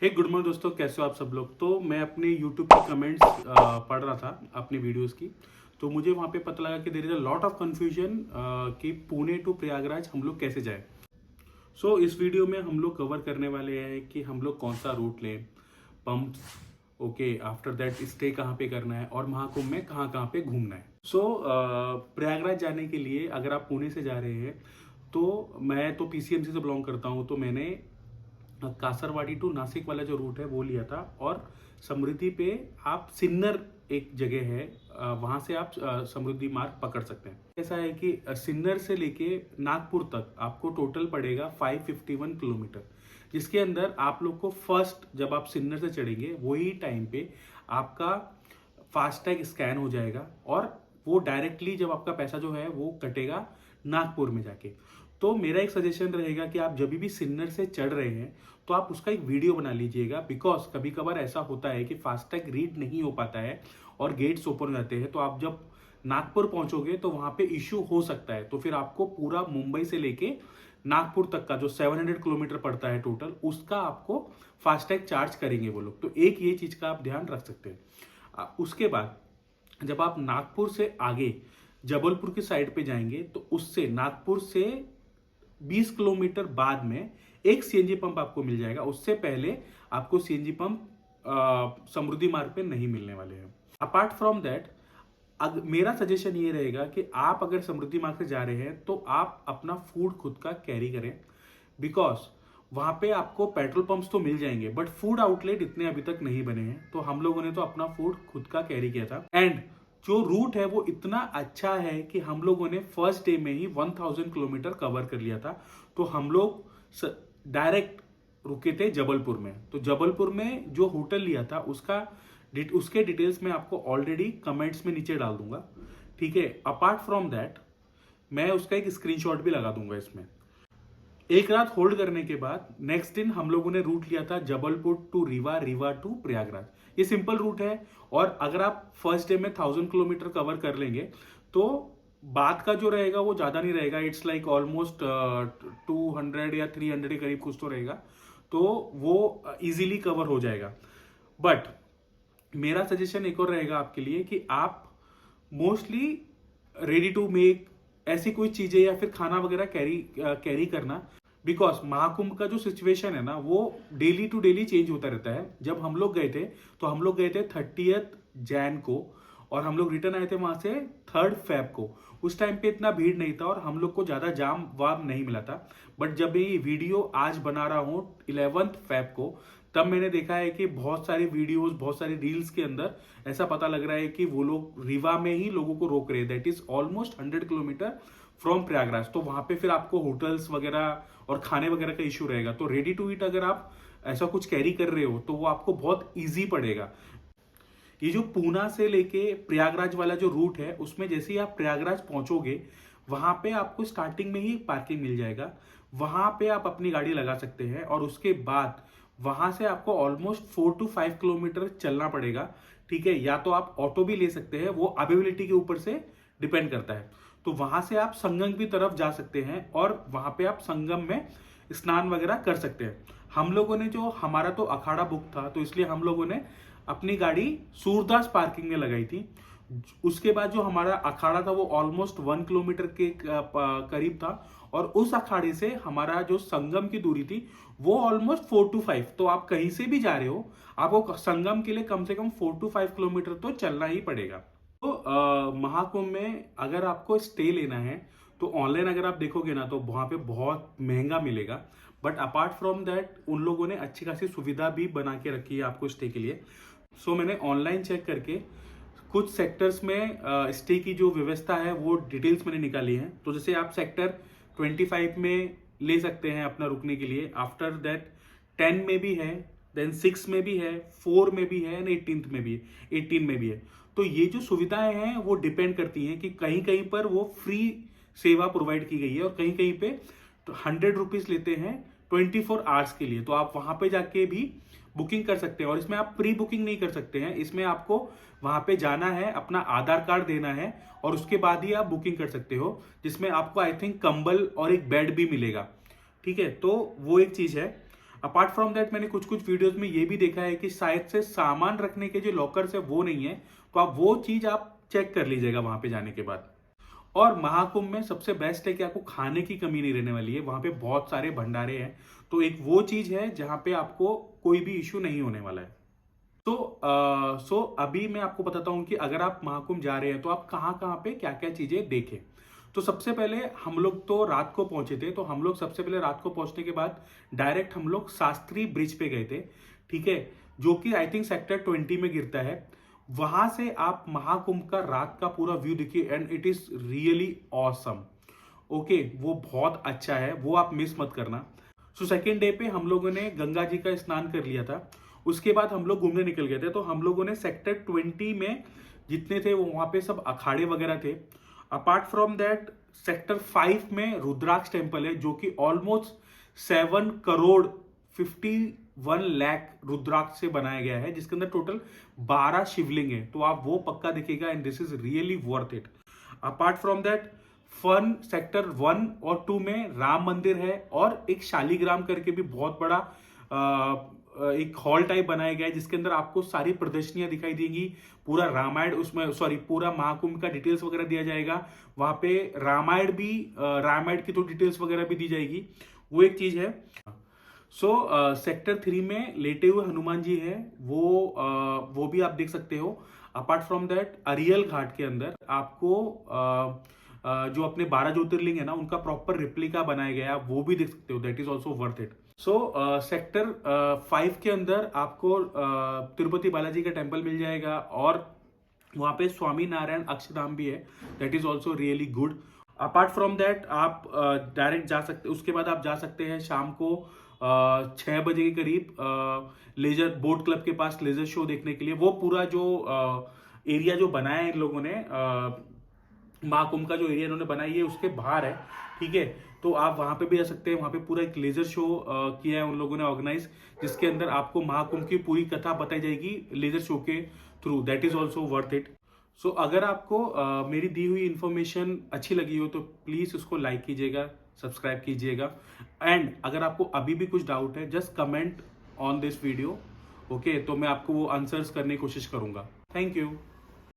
हे good morning दोस्तों, कैसे हो आप सब लोग। तो मैं अपने यूट्यूब के कमेंट्स पढ़ रहा था अपनी वीडियोस की। तो मुझे वहाँ पे पता लगा कि there is a lot of confusion कि पुणे टू प्रयागराज हम लोग कैसे जाएं। सो इस वीडियो में हम लोग कवर करने वाले हैं कि हम लोग कौन सा रूट लें, pumps, okay, after that stay कहाँ पे करना है और महाकुंभ में कहाँ कहाँ पे घूमना है। सो प्रयागराज जाने के लिए अगर आप पुणे से जा रहे हैं तो मैं तो पीसीएमसी से बिलोंग करता हूँ, तो मैंने कासरवाड़ी टू नासिक वाला जो रूट है वो लिया था। और समृद्धि पे आप सिन्नर एक जगह है, वहां से आप समृद्धि मार्ग पकड़ सकते हैं। ऐसा है कि सिन्नर से लेके नागपुर तक आपको टोटल पड़ेगा 551 किलोमीटर, जिसके अंदर आप लोग को फर्स्ट जब आप सिन्नर से चढ़ेंगे वही टाइम पे आपका फास्टैग स्कैन हो जाएगा और वो डायरेक्टली जब आपका पैसा जो है वो कटेगा नागपुर में जाके। तो मेरा एक सजेशन रहेगा कि आप जब भी सिन्नर से चढ़ रहे हैं तो आप उसका एक वीडियो बना लीजिएगा, बिकॉज कभी कभार ऐसा होता है कि फास्टैग रीड नहीं हो पाता है और गेट्स ओपन हो जाते हैं। तो आप जब नागपुर पहुंचोगे तो वहां पे इश्यू हो सकता है, तो फिर आपको पूरा मुंबई से लेके नागपुर तक का जो 700 किलोमीटर पड़ता है टोटल, उसका आपको फास्टैग चार्ज करेंगे वो लोग। तो एक ये चीज का आप ध्यान रख सकते हैं। उसके बाद जब आप नागपुर से आगे जबलपुर की साइड पे जाएंगे तो उससे नागपुर से 20 किलोमीटर बाद में एक सीएनजी पंप आपको मिल जाएगा। उससे पहले आपको सीएनजी पंप समृद्धि मार्ग पे नहीं मिलने वाले हैं। अपार्ट फ्रॉम दैट मेरा सजेशन ये रहेगा कि आप अगर समृद्धि मार्ग से जा रहे हैं तो आप अपना फूड खुद का कैरी करें, बिकॉज वहां पे आपको पेट्रोल पंप्स तो मिल जाएंगे बट फूड आउटलेट इतने अभी तक नहीं बने हैं। तो हम लोगों ने तो अपना फूड खुद का कैरी किया था। एंड जो रूट है वो इतना अच्छा है कि हम लोगों ने फर्स्ट डे में ही 1000 किलोमीटर कवर कर लिया था। तो हम लोग डायरेक्ट रुके थे जबलपुर में। तो जबलपुर में जो होटल लिया था उसके डिटेल्स मैं आपको ऑलरेडी कमेंट्स में नीचे डाल दूंगा, ठीक है। अपार्ट फ्रॉम दैट मैं उसका एक स्क्रीनशॉट भी लगा दूंगा इसमें। एक रात होल्ड करने के बाद नेक्स्ट दिन हम लोगों ने रूट लिया था जबलपुर टू रीवा, रीवा टू प्रयागराज। ये सिंपल रूट है और अगर आप फर्स्ट डे में 1000 किलोमीटर कवर कर लेंगे तो बाद का जो रहेगा वो ज्यादा नहीं रहेगा। इट्स लाइक ऑलमोस्ट 200 या 300 के करीब कुछ तो रहेगा, तो वो इजीली कवर हो जाएगा। बट मेरा सजेशन एक और रहेगा आपके लिए कि आप मोस्टली रेडी टू मेक ऐसी कोई चीजें या फिर खाना वगैरह कैरी करना, बिकॉज महाकुंभ का जो सिचुएशन है ना वो डेली टू डेली चेंज होता रहता है। जब हम लोग गए थे तो हम लोग गए थे 30th जैन को और हम लोग रिटर्न आए थे वहां से 3rd फेब को। उस टाइम पे इतना भीड़ नहीं था और हम लोग को ज्यादा जाम वाम नहीं मिला था। बट जब ये वीडियो आज बना रहा हूं 11th फेब को, तब मैंने देखा है कि बहुत सारे वीडियोस, बहुत सारे रील्स के अंदर ऐसा पता लग रहा है कि वो लोग रीवा में ही लोगों को रोक रहे हैं। That is almost 100 kilometre from Prayagraj. तो वहां पे फिर आपको होटल्स वगैरह और खाने वगैरह का इश्यू रहेगा। तो रेडी टू ईट अगर आप ऐसा कुछ कैरी कर रहे हो तो वो आपको बहुत ईजी पड़ेगा। ये जो पूना से लेके प्रयागराज वाला जो रूट है उसमें जैसे ही आप प्रयागराज पहुंचोगे वहां पे आपको स्टार्टिंग में ही पार्किंग मिल जाएगा। वहां पे आप अपनी गाड़ी लगा सकते हैं और उसके बाद वहां से आपको ऑलमोस्ट 4 to 5 किलोमीटर चलना पड़ेगा, ठीक है। या तो आप ऑटो भी ले सकते हैं, वो अवेलेबिलिटी के ऊपर से डिपेंड करता है। तो वहां से आप संगम की तरफ जा सकते हैं और वहां पे आप संगम में स्नान वगैरह कर सकते हैं। हम लोगों ने जो हमारा तो अखाड़ा बुक था तो इसलिए हम लोगों ने अपनी गाड़ी सूरदास पार्किंग में लगाई थी। उसके बाद जो हमारा अखाड़ा था वो ऑलमोस्ट 1 किलोमीटर के करीब था और उस अखाड़े से हमारा जो संगम की दूरी थी वो ऑलमोस्ट 4 to 5। तो आप कहीं से भी जा रहे हो आपको संगम के लिए कम से कम 4 to 5 किलोमीटर तो चलना ही पड़ेगा। तो महाकुंभ में अगर आपको स्टे लेना है तो ऑनलाइन अगर आप देखोगे ना तो वहां पे बहुत महंगा मिलेगा। बट अपार्ट फ्रॉम दैट उन लोगों ने अच्छी खासी सुविधा भी बना के रखी है आपको स्टे के लिए। सो मैंने ऑनलाइन चेक करके कुछ सेक्टर्स में स्टे की जो व्यवस्था है वो डिटेल्स मैंने निकाली है। तो जैसे आप सेक्टर 25 में ले सकते हैं अपना रुकने के लिए। आफ्टर दैट 10 में भी है, देन 6 में भी है, 4 में भी है, 18 में भी है, 18 में भी है। तो ये जो सुविधाएं हैं वो डिपेंड करती हैं कि कहीं कहीं पर वो फ्री सेवा प्रोवाइड की गई है और कहीं कहीं पे 100 रुपीज लेते हैं 24 आवर्स के लिए। तो आप वहां पे जाके भी बुकिंग कर सकते हैं और इसमें आप प्री बुकिंग नहीं कर सकते हैं। इसमें आपको वहां पे जाना है, अपना आधार कार्ड देना है और उसके बाद ही आप बुकिंग कर सकते हो, जिसमें आपको आई थिंक कंबल और एक बेड भी मिलेगा, ठीक है। तो वो एक चीज है। अपार्ट फ्रॉम दैट मैंने कुछ कुछ वीडियोस में ये भी देखा है कि शायद से सामान रखने के जो लॉकर्स है वो नहीं है, तो आप वो चीज आप चेक कर लीजिएगा वहां पे जाने के बाद। और महाकुंभ में सबसे बेस्ट है कि आपको खाने की कमी नहीं रहने वाली है, वहां पे बहुत सारे भंडारे हैं, तो एक वो चीज है जहां पे आपको कोई भी इश्यू नहीं होने वाला है। तो अभी मैं आपको बताता हूं कि अगर आप महाकुंभ जा रहे हैं तो आप कहाँ कहाँ पे क्या क्या चीजें देखें। तो सबसे पहले हम लोग तो रात को पहुंचे थे, तो हम लोग सबसे पहले रात को पहुंचने के बाद डायरेक्ट हम लोग शास्त्री ब्रिज पे गए थे, ठीक है, जो कि आई थिंक सेक्टर 20 में गिरता है। वहां से आप महाकुंभ का रात का पूरा व्यू देखिए and it is really awesome. Okay, वो बहुत अच्छा है, वो आप मिस मत करना। सो सेकेंड डे पे हम लोगों ने गंगा जी का स्नान कर लिया था, उसके बाद हम लोग घूमने निकल गए थे। तो हम लोगों ने सेक्टर 20 में जितने थे वो वहां पे सब अखाड़े वगैरह थे। अपार्ट फ्रॉम दैट सेक्टर 5 में रुद्राक्ष टेम्पल है, जो कि ऑलमोस्ट 7 करोड़ 51 लाख रुद्राक्ष से बनाया गया है, जिसके अंदर टोटल 12 शिवलिंग है, तो आप वो पक्का दिखेगा and this is really worth it. Apart from that fun sector 1 और 2 में राम मंदिर है, और एक शालीग्राम करके भी बहुत बड़ा एक हॉल टाइप बनाया गया है, जिसके अंदर आपको सारी प्रदर्शनियां दिखाई देंगी, पूरा रामायण उसमें पूरा महाकुंभ का डिटेल्स वगैरह दिया जाएगा। वहां पे रामायण की तो डिटेल्स वगैरह भी दी जाएगी, वो एक चीज है। सेक्टर 3 में लेटे हुए हनुमान जी है, वो भी आप देख सकते हो। अपार्ट फ्रॉम दैट अरियल घाट के अंदर आपको जो अपने 12 ज्योतिर्लिंग है ना, उनका प्रॉपर रिप्लिका बनाया गया है, आप वो भी देख सकते हो, that is also worth it. Sector 5 के अंदर आपको तिरुपति बालाजी का टेम्पल मिल जाएगा, और वहां पे स्वामी नारायण अक्षरधाम भी है, that is also really good. Apart from that आप डायरेक्ट जा सकते, उसके बाद आप जा सकते हैं शाम को 6 बजे के करीब लेजर बोट क्लब के पास लेजर शो देखने के लिए। वो पूरा जो एरिया जो बनाया है इन लोगों ने, महाकुंभ का जो एरिया इन्होंने बनाया है उसके बाहर है, ठीक है, तो आप वहां पे भी जा सकते हैं। वहां पे पूरा एक लेजर शो किया है उन लोगों ने ऑर्गेनाइज, जिसके अंदर आपको महाकुंभ की पूरी कथा बताई जाएगी लेजर शो के through, that is also worth it. So अगर आपको मेरी दी हुई इंफॉर्मेशन अच्छी लगी हो तो प्लीज उसको लाइक कीजिएगा, सब्सक्राइब कीजिएगा, एंड अगर आपको अभी भी कुछ डाउट है just comment on this video, okay, तो मैं आपको वो आंसर्स करने की कोशिश करूंगा। Thank you.